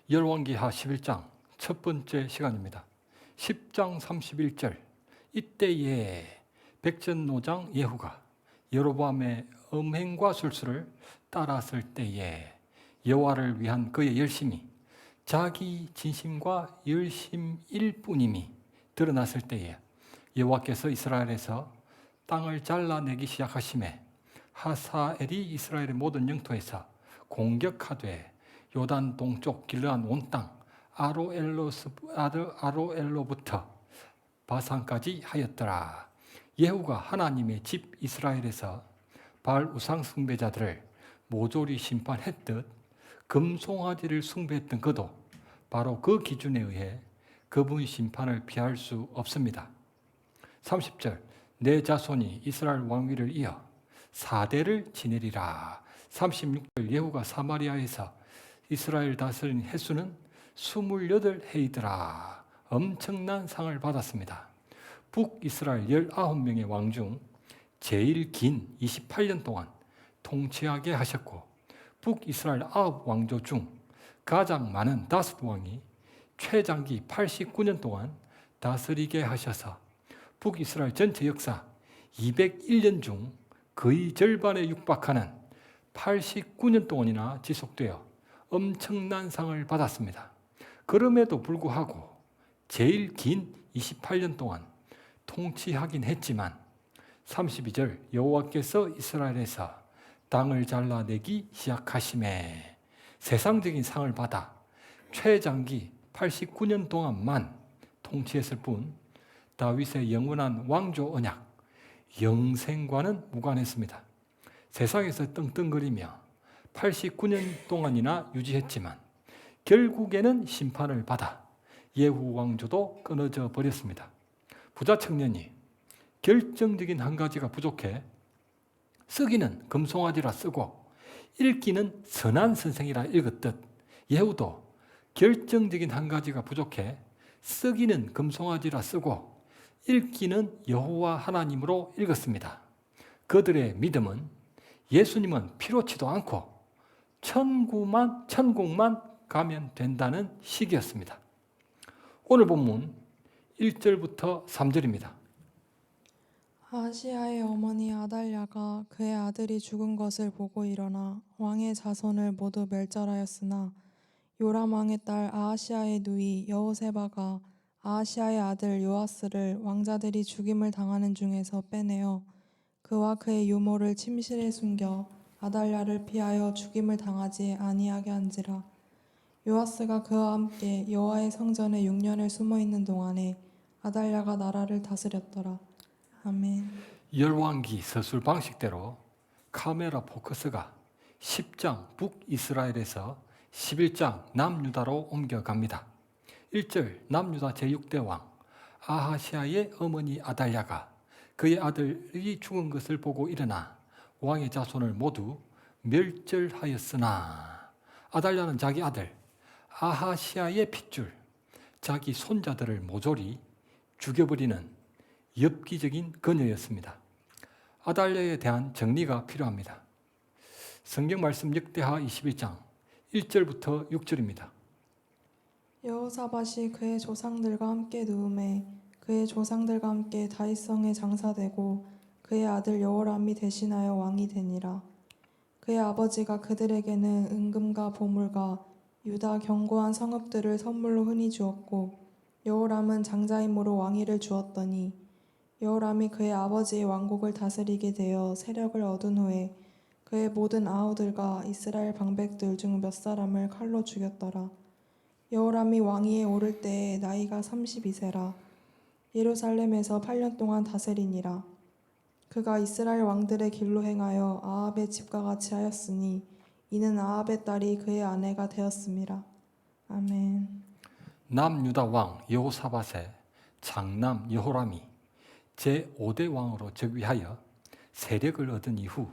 열왕기하 11장 첫 번째 시간입니다. 10장 31절 이때에 백전노장 예후가 여로보암의 음행과 술수를 따랐을 때에 여호와를 위한 그의 열심이 자기 진심과 열심일 뿐임이 드러났을 때에 여호와께서 이스라엘에서 땅을 잘라내기 시작하심에 하사엘이 이스라엘의 모든 영토에서 공격하되 요단 동쪽 길르앗 온 땅 아로엘로부터 바산까지 하였더라. 예후가 하나님의 집 이스라엘에서 바알 우상 숭배자들을 모조리 심판했듯 금송아지를 숭배했던 그도 바로 그 기준에 의해 그분 심판을 피할 수 없습니다. 30절 내 자손이 이스라엘 왕위를 이어 4대를 지내리라. 36절 예후가 사마리아에서 이스라엘 다스린 횟수는 28해이더라. 엄청난 상을 받았습니다. 북이스라엘 19명의 왕 중 제일 긴 28년 동안 통치하게 하셨고 북이스라엘 9왕조 중 가장 많은 5왕이 최장기 89년 동안 다스리게 하셔서 북이스라엘 전체 역사 201년 중 거의 절반에 육박하는 89년 동안이나 지속되어 엄청난 상을 받았습니다. 그럼에도 불구하고 제일 긴 28년 동안 통치하긴 했지만 32절 여호와께서 이스라엘에서 땅을 잘라내기 시작하심에 세상적인 상을 받아 최장기 89년 동안만 통치했을 뿐 다윗의 영원한 왕조 언약 영생과는 무관했습니다. 세상에서 떵떵거리며 89년 동안이나 유지했지만 결국에는 심판을 받아 예후 왕조도 끊어져 버렸습니다. 부자 청년이 결정적인 한 가지가 부족해 쓰기는 금송아지라 쓰고 읽기는 선한 선생이라 읽었듯 예후도 결정적인 한 가지가 부족해 쓰기는 금송아지라 쓰고 읽기는 여호와 하나님으로 읽었습니다. 그들의 믿음은 예수님은 필요치도 않고 천국만 가면 된다는 식이었습니다. 오늘 본문 1절부터 3절입니다. 아하시아의 어머니 아달랴가 그의 아들이 죽은 것을 보고 일어나 왕의 자손을 모두 멸절하였으나 요람 왕의 딸 아하시아의 누이 여호세바가 아하시아의 아들 요아스를 왕자들이 죽임을 당하는 중에서 빼내어 그와 그의 유모를 침실에 숨겨 아달랴를 피하여 죽임을 당하지 아니하게 한지라. 요아스가 그와 함께 여호와의 성전에 6년을 숨어 있는 동안에 아달랴가 나라를 다스렸더라. 아멘. 열왕기 서술 방식대로 카메라 포커스가 10장 북이스라엘에서 11장 남유다로 옮겨갑니다. 1절 남유다 제6대 왕 아하시아의 어머니 아달랴가 그의 아들이 죽은 것을 보고 일어나 왕의 자손을 모두 멸절하였으나 아달랴는 자기 아들 아하시아의 핏줄 자기 손자들을 모조리 죽여버리는 엽기적인 그녀였습니다. 아달랴에 대한 정리가 필요합니다. 성경 말씀 역대하 21장 1절부터 6절입니다. 여호사밧이 그의 조상들과 함께 누움에 그의 조상들과 함께 다윗성에 장사되고 그의 아들 여호람이 대신하여 왕이 되니라. 그의 아버지가 그들에게는 은금과 보물과 유다 견고한 성읍들을 선물로 흔히 주었고 여호람은 장자임으로 왕위를 주었더니 여호람이 그의 아버지의 왕국을 다스리게 되어 세력을 얻은 후에 그의 모든 아우들과 이스라엘 방백들 중 몇 사람을 칼로 죽였더라. 여호람이 왕위에 오를 때에 나이가 32세라. 예루살렘에서 8년 동안 다스리니라. 그가 이스라엘 왕들의 길로 행하여 아합의 집과 같이 하였으니 이는 아합의 딸이 그의 아내가 되었음이라. 아멘. 남유다 왕 여호사밧의 장남 여호람이 제5대 왕으로 즉위하여 세력을 얻은 이후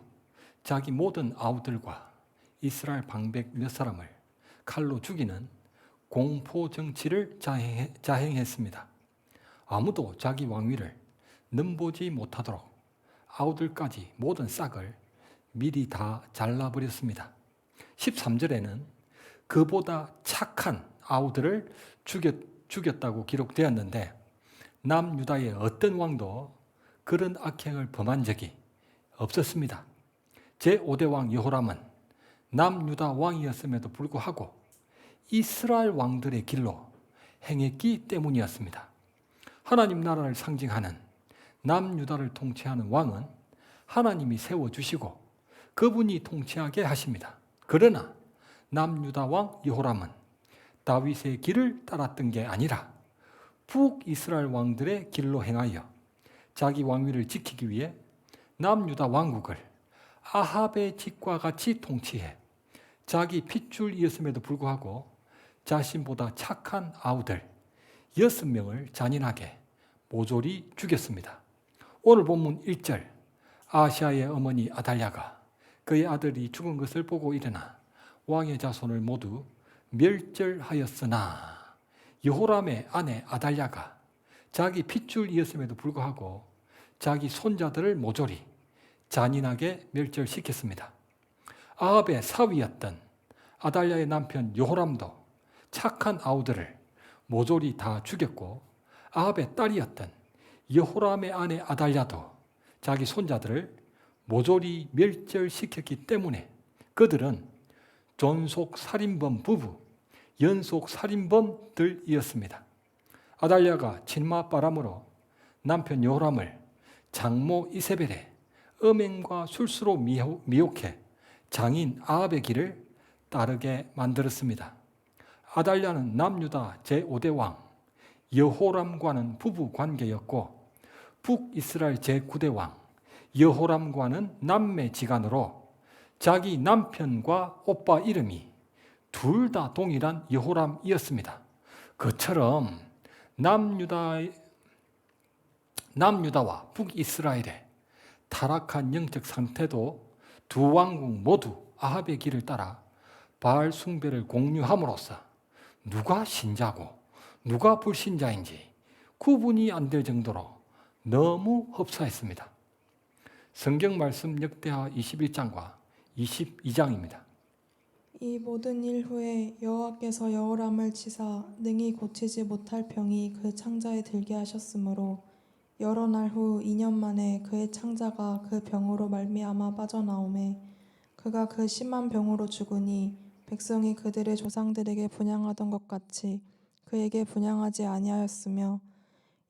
자기 모든 아우들과 이스라엘 방백 몇 사람을 칼로 죽이는 공포 정치를 자행했습니다. 아무도 자기 왕위를 넘보지 못하도록 아우들까지 모든 싹을 미리 다 잘라버렸습니다. 13절에는 그보다 착한 아우들을 죽였다고 기록되었는데 남유다의 어떤 왕도 그런 악행을 범한 적이 없었습니다. 제5대 왕 여호람은 남유다 왕이었음에도 불구하고 이스라엘 왕들의 길로 행했기 때문이었습니다. 하나님 나라를 상징하는 남유다를 통치하는 왕은 하나님이 세워주시고 그분이 통치하게 하십니다. 그러나 남유다 왕 여호람은 다윗의 길을 따랐던 게 아니라 북이스라엘 왕들의 길로 행하여 자기 왕위를 지키기 위해 남유다 왕국을 아합의 집과 같이 통치해 자기 핏줄이었음에도 불구하고 자신보다 착한 아우들 6명을 잔인하게 모조리 죽였습니다. 오늘 본문 1절 아하시아의 어머니 아달랴가 그의 아들이 죽은 것을 보고 일어나 왕의 자손을 모두 멸절하였으나 여호람의 아내 아달랴가 자기 핏줄이었음에도 불구하고 자기 손자들을 모조리 잔인하게 멸절시켰습니다. 아합의 사위였던 아달랴의 남편 여호람도 착한 아우들을 모조리 다 죽였고 아합의 딸이었던 여호람의 아내 아달랴도 자기 손자들을 모조리 멸절시켰기 때문에 그들은 존속 살인범 부부, 연속 살인범들이었습니다. 아달랴가 친마바람으로 남편 여호람을 장모 이세벨의 음행과 술수로 미혹해 장인 아합의 길을 따르게 만들었습니다. 아달랴는 남유다 제5대 왕 여호람과는 부부 관계였고 북이스라엘 제9대 왕 여호람과는 남매지간으로 자기 남편과 오빠 이름이 둘 다 동일한 여호람이었습니다. 그처럼 남유다와 북이스라엘의 타락한 영적 상태도 두 왕국 모두 아합의 길을 따라 바알 숭배를 공유함으로써 누가 신자고 누가 불신자인지 구분이 안 될 정도로 너무 흡사했습니다. 성경 말씀 역대하 21장과 22장입니다. 이 모든 일 후에 여호와께서 여호람을 치사 능히 고치지 못할 병이 그 창자에 들게 하셨으므로 여러 날 후 2년 만에 그의 창자가 그 병으로 말미암아 빠져나오매 그가 그 심한 병으로 죽으니 백성이 그들의 조상들에게 분향하던 것 같이 그에게 분향하지 아니하였으며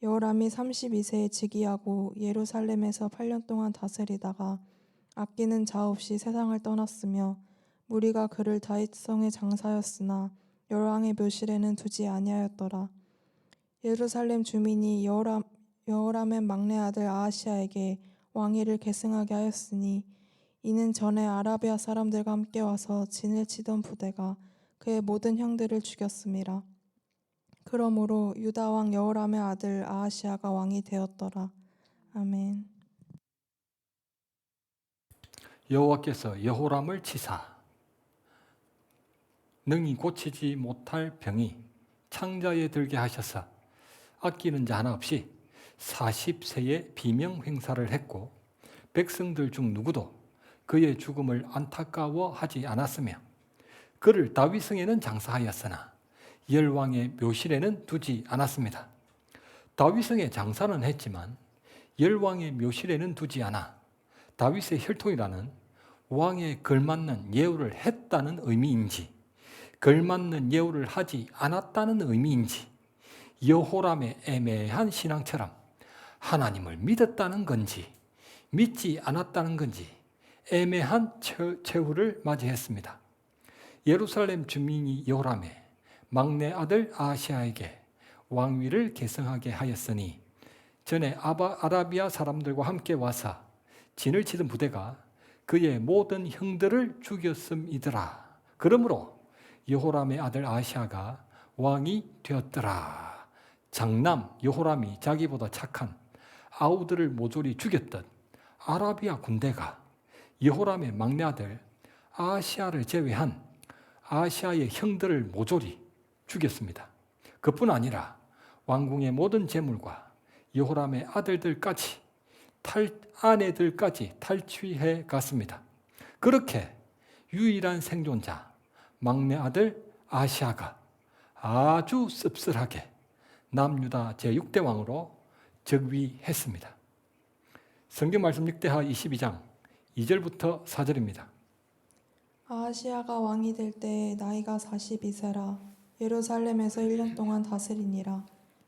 여호람이 32세에 즉위하고 예루살렘에서 8년 동안 다스리다가 아끼는 자 없이 세상을 떠났으며 무리가 그를 다윗성에 장사하였으나 여호람의 묘실에는 두지 아니하였더라. 예루살렘 주민이 여호람의 막내 아들 아하시아에게 왕위를 계승하게 하였으니 이는 전에 아라비아 사람들과 함께 와서 진을 치던 부대가 그의 모든 형들을 죽였음이라. 그러므로 유다 왕 여호람의 아들 아하시아가 왕이 되었더라. 아멘. 여호와께서 여호람을 치사 능히 고치지 못할 병이 창자에 들게 하셔서 아끼는 자 하나 없이 40세에 비명 행사를 했고 백성들 중 누구도 그의 죽음을 안타까워하지 않았으며 그를 다윗성에는 장사하였으나 열왕의 묘실에는 두지 않았습니다. 다윗성에 장사는 했지만 열왕의 묘실에는 두지 않아 다윗의 혈통이라는 왕에 걸맞는 예우를 했다는 의미인지 걸맞는 예우를 하지 않았다는 의미인지 여호람의 애매한 신앙처럼 하나님을 믿었다는 건지 믿지 않았다는 건지 애매한 최후를 맞이했습니다. 예루살렘 주민이 여호람의 막내 아들 아하시아에게 왕위를 계승하게 하였으니 전에 아라비아 사람들과 함께 와서 진을 치던 부대가 그의 모든 형들을 죽였음이더라. 그러므로 여호람의 아들 아하시아가 왕이 되었더라. 장남 여호람이 자기보다 착한 아우들을 모조리 죽였던 아라비아 군대가 여호람의 막내 아들 아하시아를 제외한 아하시아의 형들을 모조리 죽였습니다. 그뿐 아니라 왕궁의 모든 재물과 여호람의 아들들까지 아내들까지 탈취해 갔습니다. 그렇게 유일한 생존자 막내 아들 아시아가 아주 씁쓸하게 남유다 제6대 왕으로 즉위했습니다. 성경 말씀 늑대하 22장 2절부터 4절입니다. 아하시아가 왕이 될 때에 나이가 42세라 예루살렘에서 1년 동안 다스리니라.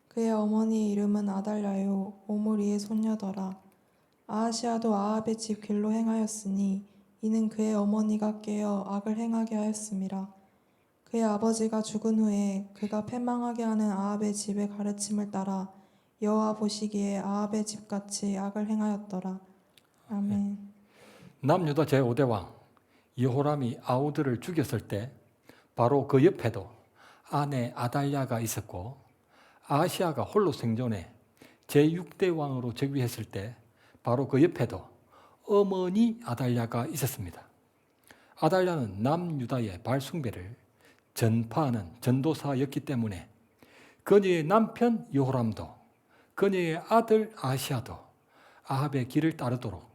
그의 어머니의 이름은 아달랴요 오므리의 손녀더라. 아하시아도 아합의 집 길로 행하였으니 이는 그의 어머니가 깨어 악을 행하게 하였음이라. 그의 아버지가 죽은 후에 그가 패망하게 하는 아합의 집의 가르침을 따라 여호와 보시기에 아합의 집같이 악을 행하였더라. 아멘. 남유다 제5대 왕 여호람이 아우들을 죽였을 때 바로 그 옆에도 아내 아달랴가 있었고, 아하시아가 홀로 생존해 제6대 왕으로 즉위했을 때 바로 그 옆에도 어머니 아달랴가 있었습니다. 아달랴는 남유다의 발숭배를 전파하는 전도사였기 때문에 그녀의 남편 여호람도 그녀의 아들 아하시아도 아합의 길을 따르도록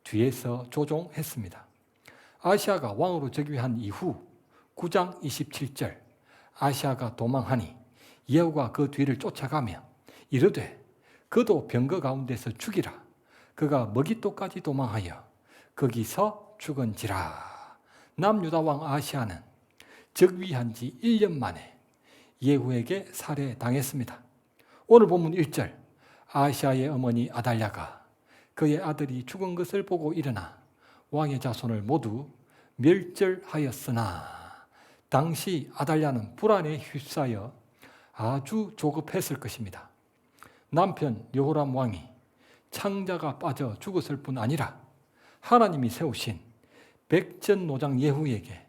뒤에서 조종했습니다. 아하시아가 왕으로 즉위한 이후 9장 27절 아하시아가 도망하니 예후가 그 뒤를 쫓아가며 이르되 그도 병거 가운데서 죽이라. 그가 머깃도까지 도망하여 거기서 죽은지라. 남유다 왕 아하시아는 즉위한 지 1년 만에 예후에게 살해당했습니다. 오늘 본문 1절 아하시아의 어머니 아달랴가 그의 아들이 죽은 것을 보고 일어나 왕의 자손을 모두 멸절하였으나 당시 아달랴는 불안에 휩싸여 아주 조급했을 것입니다. 남편 여호람 왕이 창자가 빠져 죽었을 뿐 아니라 하나님이 세우신 백전노장 예후에게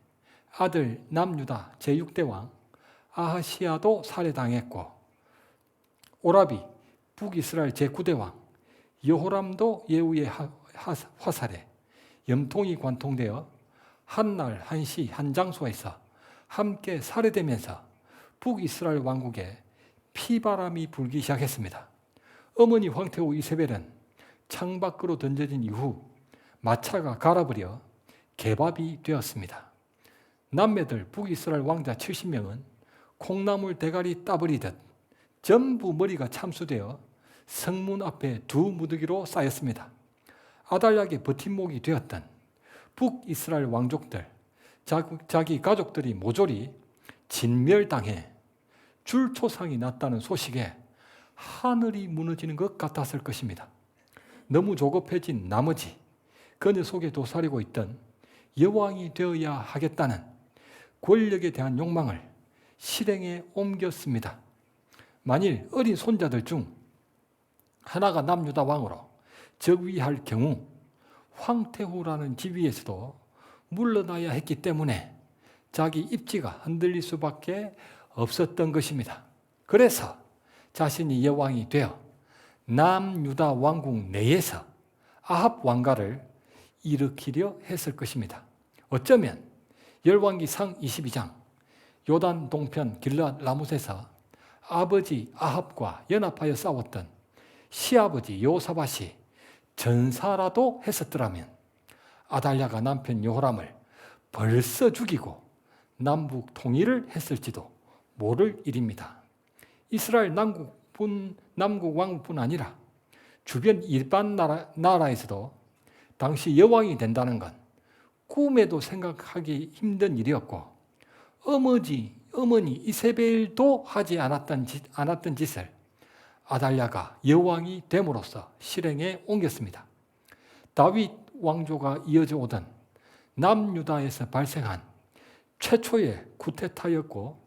아들 남유다 제6대 왕 아하시아도 살해당했고, 오라비 북이스라엘 제9대 왕 여호람도 예후의 화살에 염통이 관통되어 한날 한시 한 장소에서 함께 살해되면서 북이스라엘 왕국에 피바람이 불기 시작했습니다. 어머니 황태후 이세벨은 창밖으로 던져진 이후 마차가 갈아버려 개밥이 되었습니다. 남매들 북이스라엘 왕자 70명은 콩나물 대가리 따버리듯 전부 머리가 참수되어 성문 앞에 두 무더기로 쌓였습니다. 아달랴에게 버팀목이 되었던 북이스라엘 왕족들, 자기 가족들이 모조리 진멸당해 줄초상이 났다는 소식에 하늘이 무너지는 것 같았을 것입니다. 너무 조급해진 나머지 그녀 속에 도사리고 있던 여왕이 되어야 하겠다는 권력에 대한 욕망을 실행에 옮겼습니다. 만일 어린 손자들 중 하나가 남유다 왕으로 즉위할 경우 황태후라는 지위에서도 물러나야 했기 때문에 자기 입지가 흔들릴 수밖에 없었던 것입니다. 그래서 자신이 여왕이 되어 남유다 왕국 내에서 아합 왕가를 일으키려 했을 것입니다. 어쩌면 열왕기상 22장 요단 동편 길르앗 라못에서 아버지 아합과 연합하여 싸웠던 시아버지 여호사밧이 전사라도 했었더라면 아달랴가 남편 여호람을 벌써 죽이고 남북 통일을 했을지도 모를 일입니다. 이스라엘 남국 왕국뿐 아니라 주변 일반 나라에서도 당시 여왕이 된다는 건 꿈에도 생각하기 힘든 일이었고, 어머니 이세벨도 하지 않았던 짓을 아달랴가 여왕이 됨으로써 실행에 옮겼습니다. 다윗 왕조가 이어져 오던 남유다에서 발생한 최초의 쿠데타였고,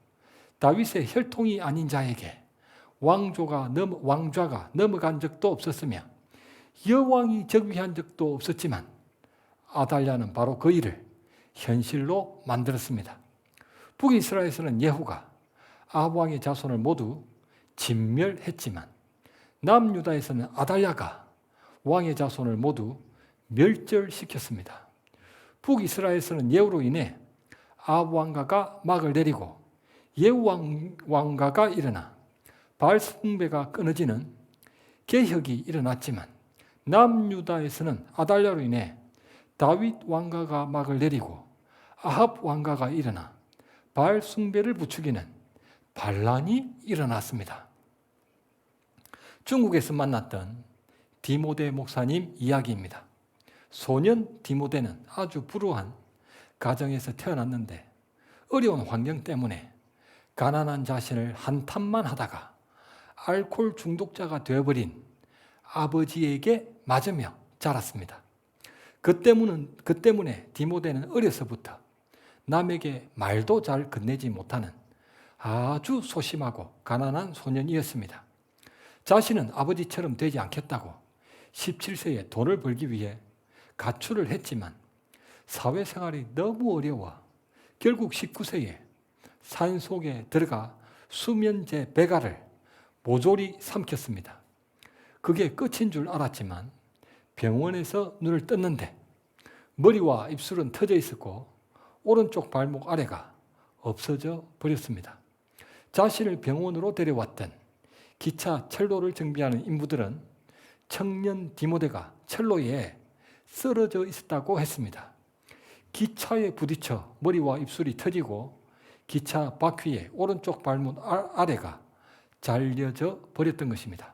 다윗의 혈통이 아닌 자에게 왕좌가 넘어간 적도 없었으며 여왕이 즉위한 적도 없었지만 아달랴는 바로 그 일을 현실로 만들었습니다. 북이스라엘에서는 예후가 아합 왕의 자손을 모두 진멸했지만 남유다에서는 아달랴가 왕의 자손을 모두 멸절시켰습니다. 북이스라엘에서는 예후로 인해 아합 왕가가 막을 내리고 예후 왕가가 일어나 바알 숭배가 끊어지는 개혁이 일어났지만, 남유다에서는 아달랴로 인해 다윗 왕가가 막을 내리고 아합 왕가가 일어나 바알 숭배를 부추기는 반란이 일어났습니다. 중국에서 만났던 디모데 목사님 이야기입니다. 소년 디모데는 아주 불우한 가정에서 태어났는데 어려운 환경 때문에 가난한 자신을 한탄만 하다가 알코올 중독자가 되어버린 아버지에게 맞으며 자랐습니다. 그 때문에 디모데는 어려서부터 남에게 말도 잘 건네지 못하는 아주 소심하고 가난한 소년이었습니다. 자신은 아버지처럼 되지 않겠다고 17세에 돈을 벌기 위해 가출을 했지만 사회생활이 너무 어려워 결국 19세에 산속에 들어가 수면제 배갈을 모조리 삼켰습니다. 그게 끝인 줄 알았지만 병원에서 눈을 떴는데 머리와 입술은 터져 있었고 오른쪽 발목 아래가 없어져 버렸습니다. 자신을 병원으로 데려왔던 기차 첼로를 정비하는 인부들은 청년 디모데가 첼로에 쓰러져 있었다고 했습니다. 기차에 부딪혀 머리와 입술이 터지고 기차 바퀴에 오른쪽 발목 아래가 잘려져 버렸던 것입니다.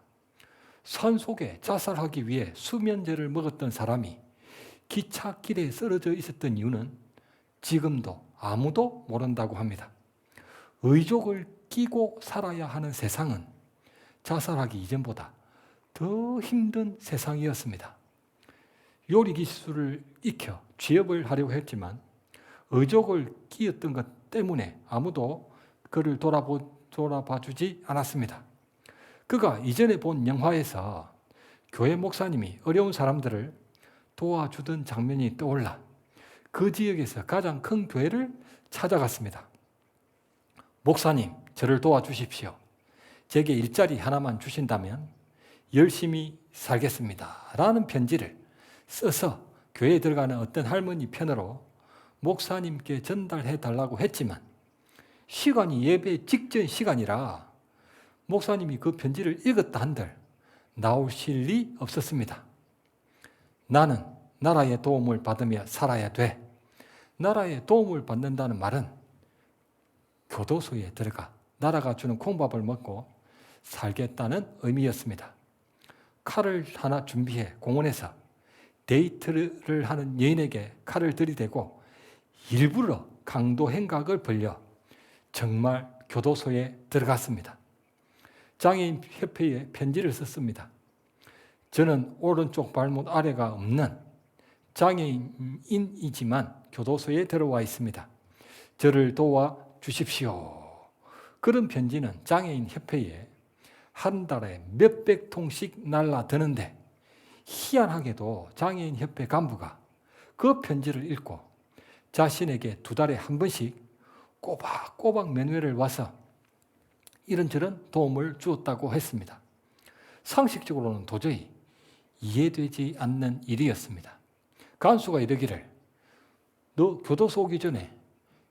산속에 자살하기 위해 수면제를 먹었던 사람이 기찻길에 쓰러져 있었던 이유는 지금도 아무도 모른다고 합니다. 의족을 끼고 살아야 하는 세상은 자살하기 이전보다 더 힘든 세상이었습니다. 요리 기술을 익혀 취업을 하려고 했지만 의족을 끼었던 것 때문에 아무도 그를 돌아봐주지 않았습니다. 그가 이전에 본 영화에서 교회 목사님이 어려운 사람들을 도와주던 장면이 떠올라 그 지역에서 가장 큰 교회를 찾아갔습니다. 목사님, 저를 도와주십시오. 제게 일자리 하나만 주신다면 열심히 살겠습니다. 라는 편지를 써서 교회에 들어가는 어떤 할머니 편으로 목사님께 전달해 달라고 했지만 시간이 예배 직전 시간이라 목사님이 그 편지를 읽었다 한들 나오실 리 없었습니다. 나는 나라의 도움을 받으며 살아야 돼. 나라의 도움을 받는다는 말은 교도소에 들어가 나라가 주는 콩밥을 먹고 살겠다는 의미였습니다. 칼을 하나 준비해 공원에서 데이트를 하는 여인에게 칼을 들이대고 일부러 강도 행각을 벌여 정말 교도소에 들어갔습니다. 장애인 협회에 편지를 썼습니다. 저는 오른쪽 발목 아래가 없는 장애인이지만 교도소에 들어와 있습니다. 저를 도와주십시오. 그런 편지는 장애인 협회에 한 달에 몇백 통씩 날라드는데 희한하게도 장애인 협회 간부가 그 편지를 읽고 자신에게 2달에 한 번씩 꼬박꼬박 면회를 와서 이런저런 도움을 주었다고 했습니다. 상식적으로는 도저히 이해되지 않는 일이었습니다. 간수가 이러기를 너 교도소 오기 전에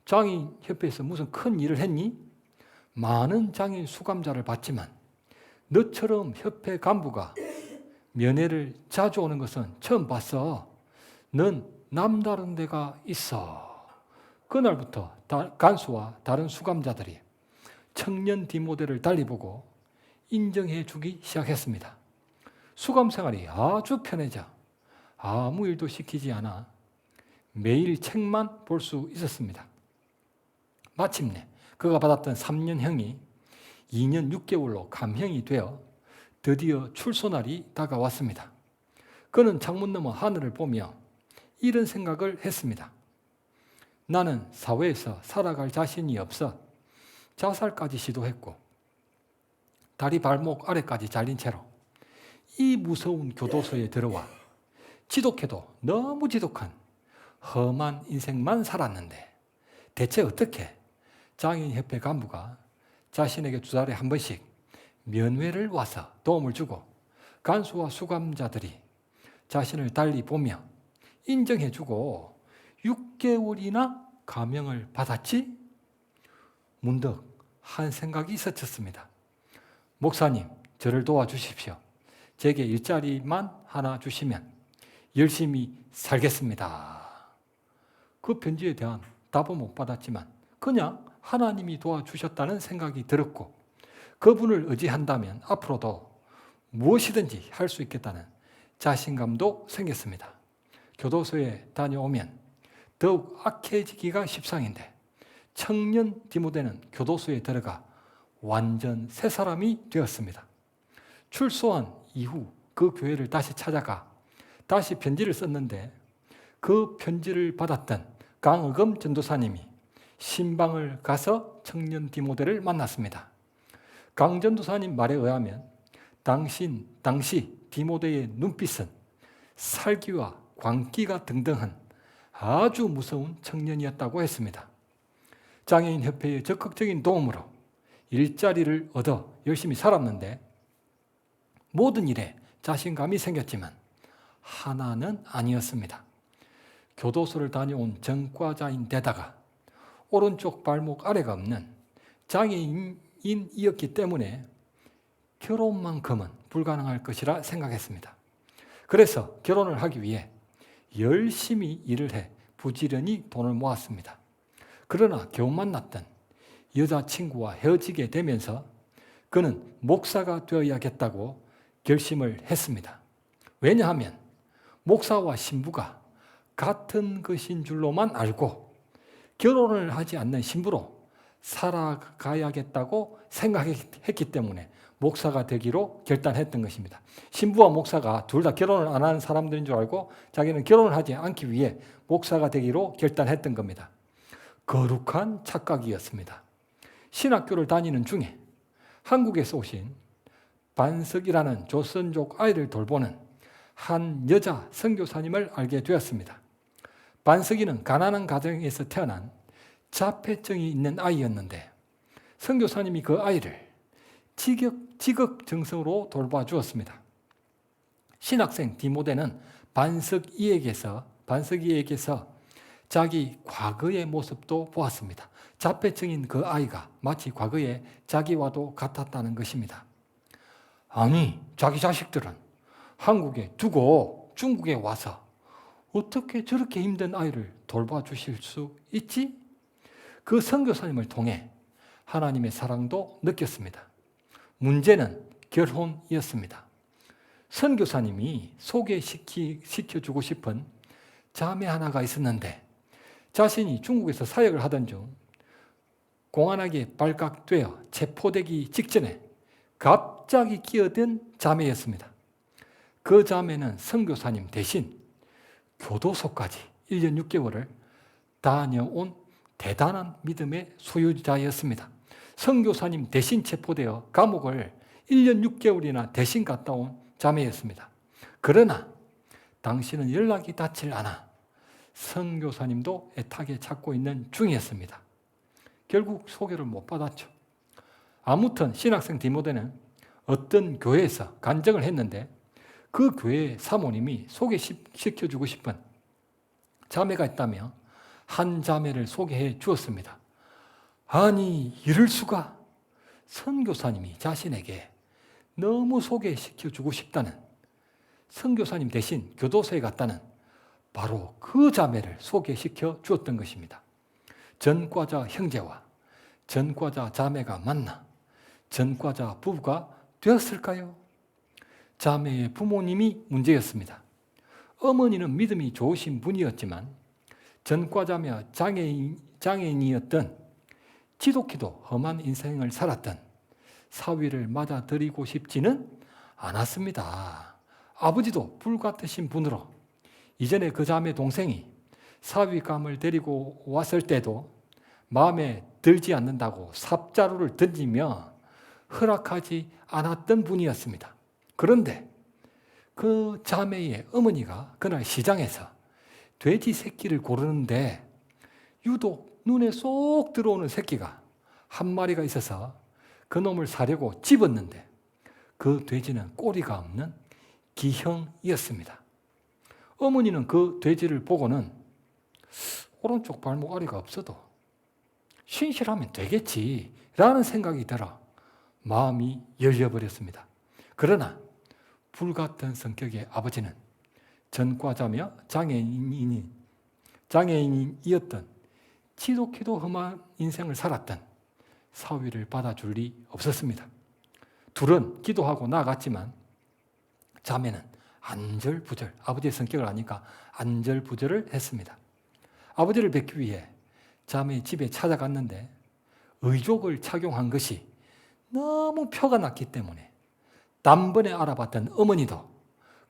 장애인협회에서 무슨 큰 일을 했니? 많은 장애인 수감자를 봤지만 너처럼 협회 간부가 면회를 자주 오는 것은 처음 봤어. 넌 남다른 데가 있어. 그날부터 간수와 다른 수감자들이 청년 디모데를 달리 보고 인정해 주기 시작했습니다. 수감 생활이 아주 편해져 아무 일도 시키지 않아 매일 책만 볼 수 있었습니다. 마침내 그가 받았던 3년형이 2년 6개월로 감형이 되어 드디어 출소날이 다가왔습니다. 그는 창문 너머 하늘을 보며 이런 생각을 했습니다. 나는 사회에서 살아갈 자신이 없어 자살까지 시도했고 다리 발목 아래까지 잘린 채로 이 무서운 교도소에 들어와 지독해도 너무 지독한 험한 인생만 살았는데 대체 어떻게 장애인협회 간부가 자신에게 2달에 한 번씩 면회를 와서 도움을 주고 간수와 수감자들이 자신을 달리 보며 인정해주고 6개월이나 감형을 받았지? 문득 한 생각이 스쳤습니다. 목사님, 저를 도와주십시오. 제게 일자리만 하나 주시면 열심히 살겠습니다. 그 편지에 대한 답은 못 받았지만 그냥 하나님이 도와주셨다는 생각이 들었고 그분을 의지한다면 앞으로도 무엇이든지 할 수 있겠다는 자신감도 생겼습니다. 교도소에 다녀오면 더욱 악해지기가 십상인데 청년 디모데는 교도소에 들어가 완전 새 사람이 되었습니다. 출소한 이후 그 교회를 다시 찾아가 다시 편지를 썼는데 그 편지를 받았던 강의금 전도사님이 신방을 가서 청년 디모데를 만났습니다. 강 전도사님 말에 의하면 당시 디모데의 눈빛은 살기와 광기가 등등한 아주 무서운 청년이었다고 했습니다. 장애인협회의 적극적인 도움으로 일자리를 얻어 열심히 살았는데 모든 일에 자신감이 생겼지만 하나는 아니었습니다. 교도소를 다녀온 전과자인데다가 오른쪽 발목 아래가 없는 장애인이었기 때문에 결혼만큼은 불가능할 것이라 생각했습니다. 그래서 결혼을 하기 위해 열심히 일을 해 부지런히 돈을 모았습니다. 그러나 겨우 만났던 여자친구와 헤어지게 되면서 그는 목사가 되어야겠다고 결심을 했습니다. 왜냐하면 목사와 신부가 같은 것인 줄로만 알고 결혼을 하지 않는 신부로 살아가야겠다고 생각했기 때문에 목사가 되기로 결단했던 것입니다. 신부와 목사가 둘 다 결혼을 안 하는 사람들인 줄 알고 자기는 결혼을 하지 않기 위해 목사가 되기로 결단했던 겁니다. 거룩한 착각이었습니다. 신학교를 다니는 중에 한국에서 오신 반석이라는 조선족 아이를 돌보는 한 여자 선교사님을 알게 되었습니다. 반석이는 가난한 가정에서 태어난 자폐증이 있는 아이였는데 선교사님이 그 아이를 지극정성으로 돌봐주었습니다. 신학생 디모데는 반석이에게서 자기 과거의 모습도 보았습니다. 자폐증인 그 아이가 마치 과거의 자기와도 같았다는 것입니다. 아니, 자기 자식들은 한국에 두고 중국에 와서 어떻게 저렇게 힘든 아이를 돌봐주실 수 있지? 그 선교사님을 통해 하나님의 사랑도 느꼈습니다. 문제는 결혼이었습니다. 선교사님이 소개시켜주고 싶은 자매 하나가 있었는데 자신이 중국에서 사역을 하던 중 공안하게 발각되어 체포되기 직전에 갑자기 끼어든 자매였습니다. 그 자매는 선교사님 대신 교도소까지 1년 6개월을 다녀온 대단한 믿음의 소유자였습니다. 선교사님 대신 체포되어 감옥을 1년 6개월이나 대신 갔다 온 자매였습니다. 그러나 당신은 연락이 닿질 않아 선교사님도 애타게 찾고 있는 중이었습니다. 결국 소개를 못 받았죠. 아무튼 신학생 디모데는 어떤 교회에서 간증을 했는데 그 교회 사모님이 소개시켜주고 싶은 자매가 있다며 한 자매를 소개해 주었습니다. 아니, 이럴 수가. 선교사님이 자신에게 너무 소개시켜주고 싶다는, 선교사님 대신 교도소에 갔다는 바로 그 자매를 소개시켜 주었던 것입니다. 전과자 형제와 전과자 자매가 만나 전과자 부부가 되었을까요? 자매의 부모님이 문제였습니다. 어머니는 믿음이 좋으신 분이었지만 전과자며 장애인이었던 지독히도 험한 인생을 살았던 사위를 맞아들이고 싶지는 않았습니다. 아버지도 불같으신 분으로 이전에 그 자매 동생이 사위감을 데리고 왔을 때도 마음에 들지 않는다고 삽자루를 던지며 허락하지 않았던 분이었습니다. 그런데 그 자매의 어머니가 그날 시장에서 돼지 새끼를 고르는데 유독 눈에 쏙 들어오는 새끼가 한 마리가 있어서 그 놈을 사려고 집었는데 그 돼지는 꼬리가 없는 기형이었습니다. 어머니는 그 돼지를 보고는 오른쪽 발목 아래가 없어도 신실하면 되겠지 라는 생각이 들어 마음이 열려버렸습니다. 그러나 불같은 성격의 아버지는 전과자며 장애인이었던 지독히도 험한 인생을 살았던 사위를 받아줄 리 없었습니다. 둘은 기도하고 나아갔지만 자매는 안절부절, 아버지의 성격을 아니까 안절부절을 했습니다. 아버지를 뵙기 위해 자매의 집에 찾아갔는데 의족을 착용한 것이 너무 표가 났기 때문에 단번에 알아봤던 어머니도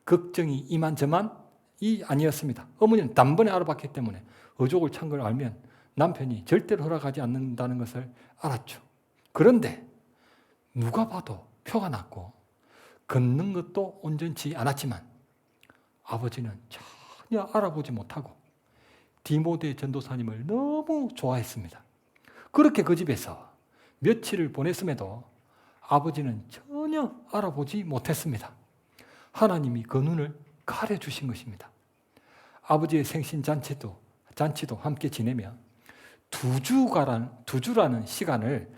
걱정이 이만저만이 아니었습니다. 어머니는 단번에 알아봤기 때문에 의족을 찬 걸 알면 남편이 절대로 허락하지 않는다는 것을 알았죠. 그런데 누가 봐도 표가 났고 걷는 것도 온전치 않았지만 아버지는 전혀 알아보지 못하고 디모데 전도사님을 너무 좋아했습니다. 그렇게 그 집에서 며칠을 보냈음에도 아버지는 전혀 알아보지 못했습니다. 하나님이 그 눈을 가려주신 것입니다. 아버지의 생신잔치도 함께 지내며 두 주라는 시간을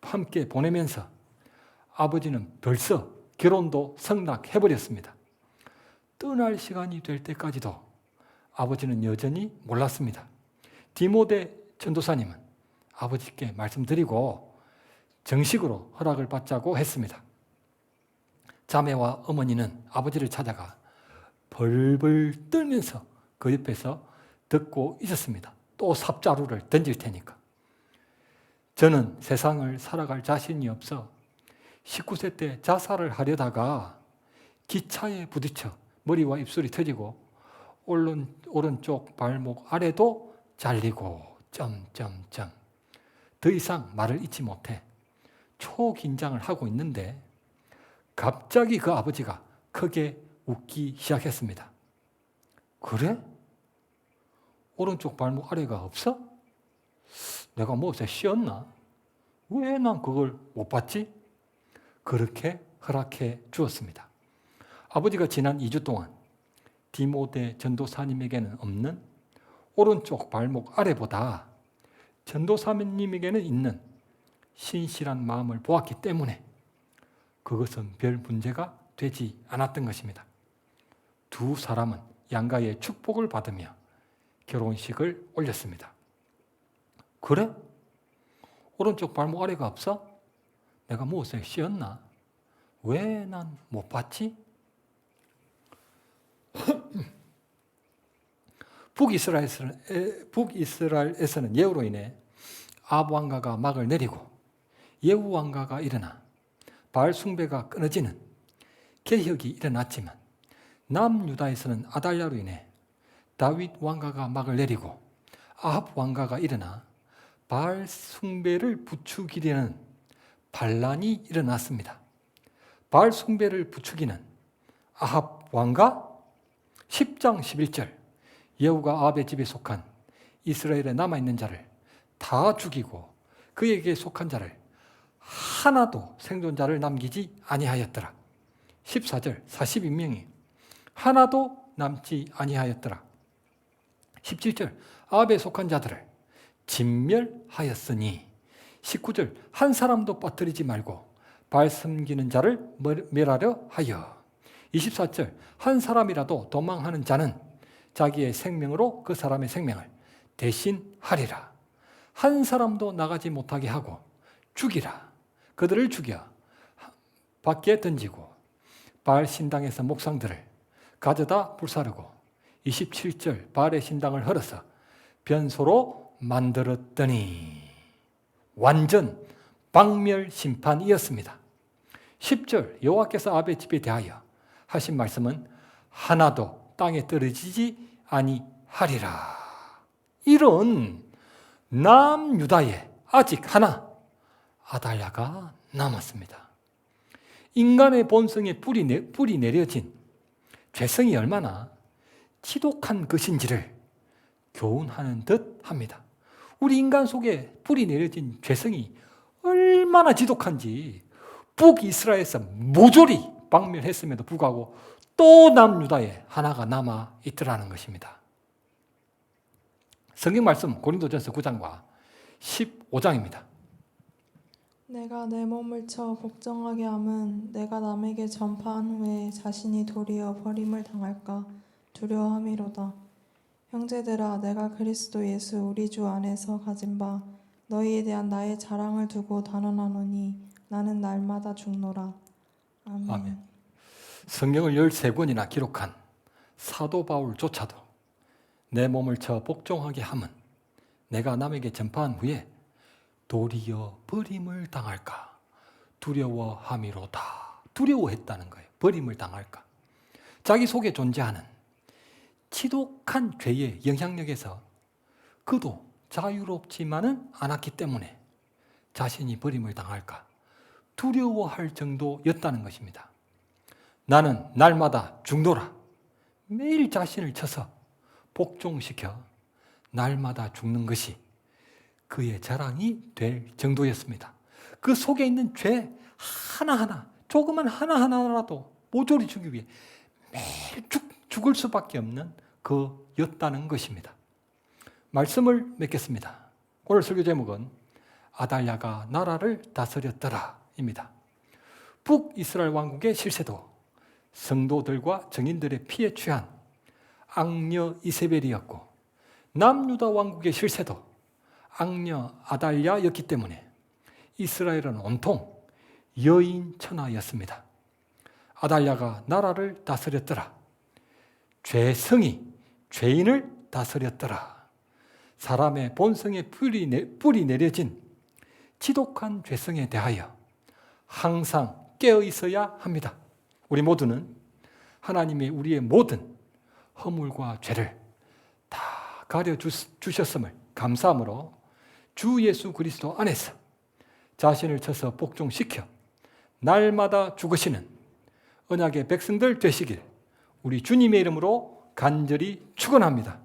함께 보내면서 아버지는 벌써 결혼도 성락해버렸습니다. 떠날 시간이 될 때까지도 아버지는 여전히 몰랐습니다. 디모데 전도사님은 아버지께 말씀드리고 정식으로 허락을 받자고 했습니다. 자매와 어머니는 아버지를 찾아가 벌벌 떨면서 그 옆에서 듣고 있었습니다. 또 삽자루를 던질 테니까. 저는 세상을 살아갈 자신이 없어 19세 때 자살을 하려다가 기차에 부딪혀 머리와 입술이 터지고 오른쪽 발목 아래도 잘리고 더 이상 말을 잇지 못해 초긴장을 하고 있는데 갑자기 그 아버지가 크게 웃기 시작했습니다. 그래? 오른쪽 발목 아래가 없어? 내가 뭐어서 쉬었나? 왜 난 그걸 못 봤지? 그렇게 허락해 주었습니다. 아버지가 지난 2주 동안 디모데 전도사님에게는 없는 오른쪽 발목 아래보다 전도사님에게는 있는 신실한 마음을 보았기 때문에 그것은 별 문제가 되지 않았던 것입니다. 두 사람은 양가의 축복을 받으며 결혼식을 올렸습니다. 그래? 오른쪽 발목 아래가 없어? 내가 무엇에 씌었나? 왜 난 못 봤지? 북이스라엘에서는 예후로 인해 아합 왕가가 막을 내리고 예후 왕가가 일어나 바알 숭배가 끊어지는 개혁이 일어났지만 남유다에서는 아달랴로 인해 다윗 왕가가 막을 내리고 아합 왕가가 일어나 바알 숭배를 부추기려는 반란이 일어났습니다. 바알 숭배를 부추기는 아합 왕가 10장 11절 예후가 아합의 집에 속한 이스라엘에 남아있는 자를 다 죽이고 그에게 속한 자를 하나도 생존자를 남기지 아니하였더라. 14절 42명이 하나도 남지 아니하였더라. 17절 아합에 속한 자들을 진멸하였으니 19절 한 사람도 빠뜨리지 말고 바알 섬기는 자를 멸하려 하여 24절 한 사람이라도 도망하는 자는 자기의 생명으로 그 사람의 생명을 대신하리라. 한 사람도 나가지 못하게 하고 죽이라. 그들을 죽여 밖에 던지고 바알 신당에서 목상들을 가져다 불사르고 27절 바알의 신당을 헐어서 변소로 만들었더니 완전 박멸 심판이었습니다. 10절 여호와께서 아합의 집에 대하여 하신 말씀은 하나도 땅에 떨어지지 아니하리라. 이런 남유다에 아직 하나 아달랴가 남았습니다. 인간의 본성에 뿌리 내려진 죄성이 얼마나 지독한 것인지를 교훈하는 듯 합니다. 우리 인간 속에 뿌리 내려진 죄성이 얼마나 지독한지 북이스라엘에서 모조리 박멸했음에도 불구하고 또 남유다에 하나가 남아 있더라는 것입니다. 성경 말씀 고린도전서 9장과 15장입니다. 내가 내 몸을 쳐 복종하게 함은 내가 남에게 전파한 후에 자신이 도리어 버림을 당할까 두려워함이로다. 형제들아, 내가 그리스도 예수 우리 주 안에서 가진 바 너희에 대한 나의 자랑을 두고 단언하노니 나는 날마다 죽노라. 아멘. 아멘. 성경을 13권이나 기록한 사도 바울조차도 내 몸을 쳐 복종하게 함은 내가 남에게 전파한 후에 도리어 버림을 당할까 두려워함이로다. 두려워했다는 거예요. 버림을 당할까. 자기 속에 존재하는 지독한 죄의 영향력에서 그도 자유롭지만은 않았기 때문에 자신이 버림을 당할까 두려워할 정도였다는 것입니다. 나는 날마다 죽노라. 매일 자신을 쳐서 복종시켜 날마다 죽는 것이 그의 자랑이 될 정도였습니다. 그 속에 있는 죄 하나하나, 조그만 하나하나라도 모조리 주기 위해 매일 죽을 수밖에 없는 그였다는 것입니다. 말씀을 맺겠습니다. 오늘 설교 제목은 아달랴가 나라를 다스렸더라입니다. 북이스라엘 왕국의 실세도 성도들과 정인들의 피에 취한 악녀 이세벨이었고 남유다 왕국의 실세도 악녀 아달랴였기 때문에 이스라엘은 온통 여인 천하였습니다. 아달랴가 나라를 다스렸더라. 죄성이 죄인을 다스렸더라. 사람의 본성에 뿌리 내려진 지독한 죄성에 대하여 항상 깨어 있어야 합니다. 우리 모두는 하나님이 우리의 모든 허물과 죄를 다 가려 주셨음을 감사함으로 주 예수 그리스도 안에서 자신을 쳐서 복종시켜 날마다 죽으시는 언약의 백성들 되시길 우리 주님의 이름으로 간절히 축원합니다.